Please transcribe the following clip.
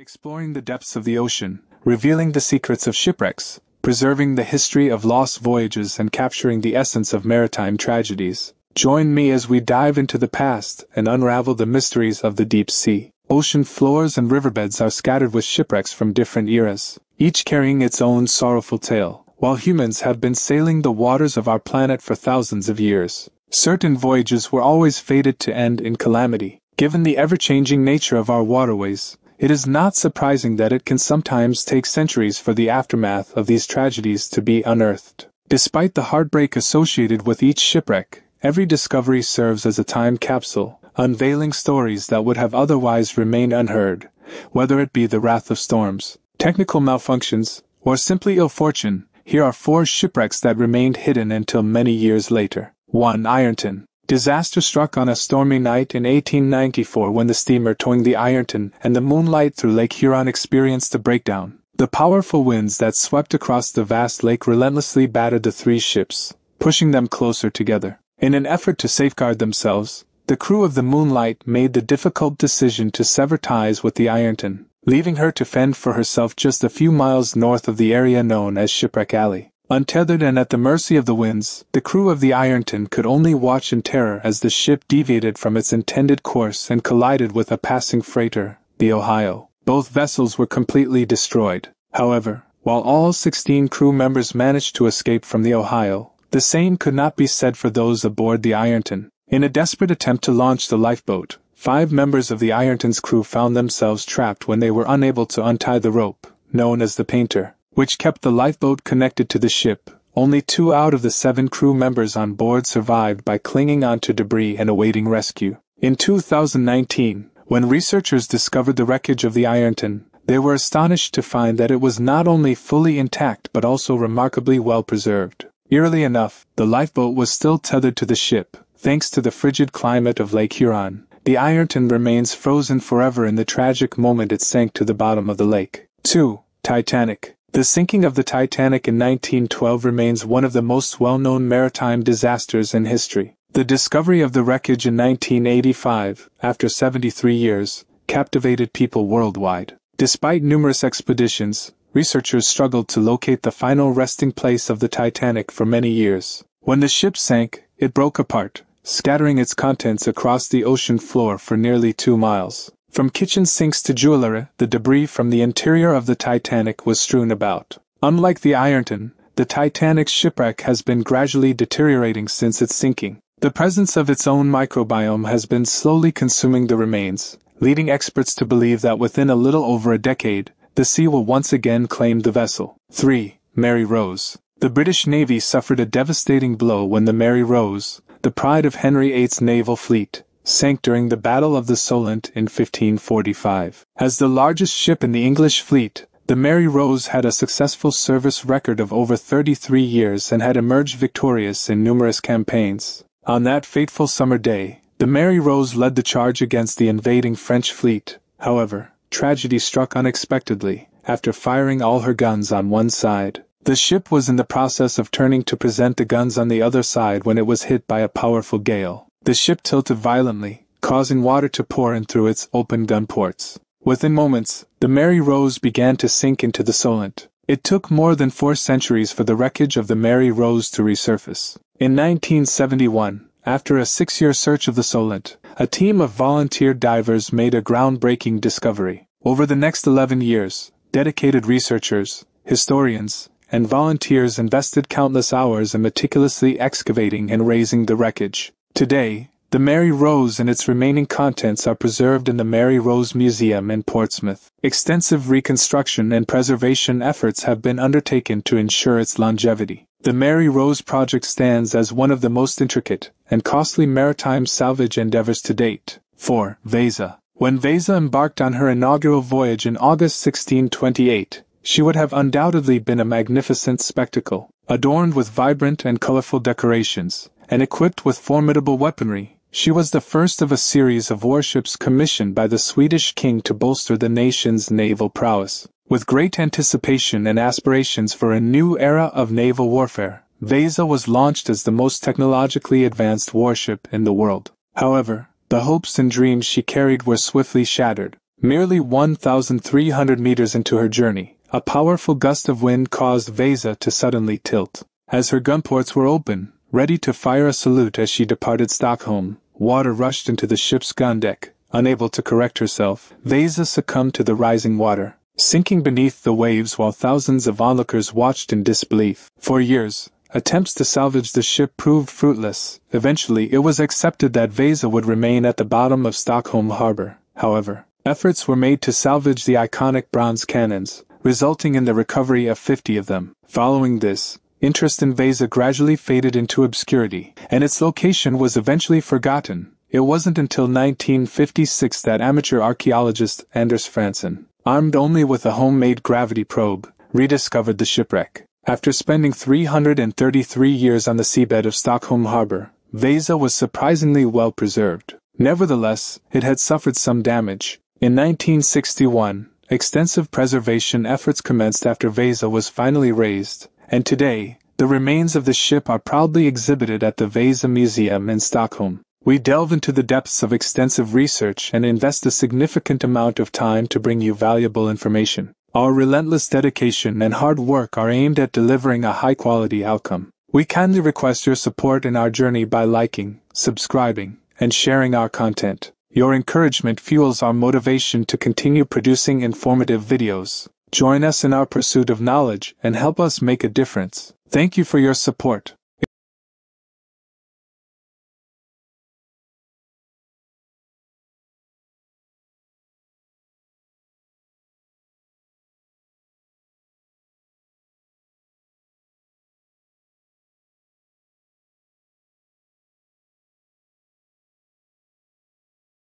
Exploring the depths of the ocean, revealing the secrets of shipwrecks, preserving the history of lost voyages and capturing the essence of maritime tragedies. Join me as we dive into the past and unravel the mysteries of the deep sea. Ocean floors and riverbeds are scattered with shipwrecks from different eras, each carrying its own sorrowful tale. While humans have been sailing the waters of our planet for thousands of years, certain voyages were always fated to end in calamity. Given the ever-changing nature of our waterways, it is not surprising that it can sometimes take centuries for the aftermath of these tragedies to be unearthed. Despite the heartbreak associated with each shipwreck, every discovery serves as a time capsule, unveiling stories that would have otherwise remained unheard, whether it be the wrath of storms, technical malfunctions, or simply ill fortune. Here are 4 shipwrecks that remained hidden until many years later. 1. Ironton. Disaster struck on a stormy night in 1894 when the steamer towing the Ironton and the Moonlight through Lake Huron experienced a breakdown. The powerful winds that swept across the vast lake relentlessly battered the 3 ships, pushing them closer together. In an effort to safeguard themselves, the crew of the Moonlight made the difficult decision to sever ties with the Ironton, leaving her to fend for herself just a few miles north of the area known as Shipwreck Alley. Untethered and at the mercy of the winds, the crew of the Ironton could only watch in terror as the ship deviated from its intended course and collided with a passing freighter, the Ohio. Both vessels were completely destroyed. However, while all 16 crew members managed to escape from the Ohio, the same could not be said for those aboard the Ironton. In a desperate attempt to launch the lifeboat, 5 members of the Ironton's crew found themselves trapped when they were unable to untie the rope, known as the painter, which kept the lifeboat connected to the ship. Only 2 out of the 7 crew members on board survived by clinging onto debris and awaiting rescue. In 2019, when researchers discovered the wreckage of the Ironton, they were astonished to find that it was not only fully intact but also remarkably well preserved. Eerily enough, the lifeboat was still tethered to the ship, thanks to the frigid climate of Lake Huron. The Ironton remains frozen forever in the tragic moment it sank to the bottom of the lake. 2. Titanic. The sinking of the Titanic in 1912 remains one of the most well-known maritime disasters in history. The discovery of the wreckage in 1985, after 73 years, captivated people worldwide. Despite numerous expeditions, researchers struggled to locate the final resting place of the Titanic for many years. When the ship sank, it broke apart, scattering its contents across the ocean floor for nearly 2 miles. From kitchen sinks to jewelry, the debris from the interior of the Titanic was strewn about. Unlike the Ironton, the Titanic's shipwreck has been gradually deteriorating since its sinking. The presence of its own microbiome has been slowly consuming the remains, leading experts to believe that within a little over a decade, the sea will once again claim the vessel. 3. Mary Rose. The British Navy suffered a devastating blow when the Mary Rose, the pride of Henry VIII's naval fleet, sank during the Battle of the Solent in 1545. As the largest ship in the English fleet, the Mary Rose had a successful service record of over 33 years and had emerged victorious in numerous campaigns. On that fateful summer day, the Mary Rose led the charge against the invading French fleet. However, tragedy struck unexpectedly. After firing all her guns on one side, the ship was in the process of turning to present the guns on the other side when it was hit by a powerful gale. The ship tilted violently, causing water to pour in through its open gun ports. Within moments, the Mary Rose began to sink into the Solent. It took more than 4 centuries for the wreckage of the Mary Rose to resurface. In 1971, after a 6-year search of the Solent, a team of volunteer divers made a groundbreaking discovery. Over the next 11 years, dedicated researchers, historians, and volunteers invested countless hours in meticulously excavating and raising the wreckage. Today, the Mary Rose and its remaining contents are preserved in the Mary Rose Museum in Portsmouth. Extensive reconstruction and preservation efforts have been undertaken to ensure its longevity. The Mary Rose project stands as one of the most intricate and costly maritime salvage endeavors to date. 4. Vasa. When Vasa embarked on her inaugural voyage in August 1628, she would have undoubtedly been a magnificent spectacle. Adorned with vibrant and colorful decorations, and equipped with formidable weaponry, she was the first of a series of warships commissioned by the Swedish king to bolster the nation's naval prowess. With great anticipation and aspirations for a new era of naval warfare, Vasa was launched as the most technologically advanced warship in the world. However, the hopes and dreams she carried were swiftly shattered. Merely 1,300 meters into her journey, a powerful gust of wind caused Vasa to suddenly tilt. As her gun ports were open, ready to fire a salute as she departed Stockholm, water rushed into the ship's gun deck. Unable to correct herself, Vasa succumbed to the rising water, sinking beneath the waves while thousands of onlookers watched in disbelief. For years, attempts to salvage the ship proved fruitless. Eventually, it was accepted that Vasa would remain at the bottom of Stockholm harbor. However, efforts were made to salvage the iconic bronze cannons, resulting in the recovery of 50 of them. Following this, interest in Vasa gradually faded into obscurity, and its location was eventually forgotten. It wasn't until 1956 that amateur archaeologist Anders Fransson, armed only with a homemade gravity probe, rediscovered the shipwreck. After spending 333 years on the seabed of Stockholm harbor, Vasa was surprisingly well preserved. Nevertheless, it had suffered some damage. In 1961, extensive preservation efforts commenced after Vasa was finally raised, and today, the remains of the ship are proudly exhibited at the Vasa Museum in Stockholm. We delve into the depths of extensive research and invest a significant amount of time to bring you valuable information. Our relentless dedication and hard work are aimed at delivering a high-quality outcome. We kindly request your support in our journey by liking, subscribing, and sharing our content. Your encouragement fuels our motivation to continue producing informative videos. Join us in our pursuit of knowledge and help us make a difference. Thank you for your support.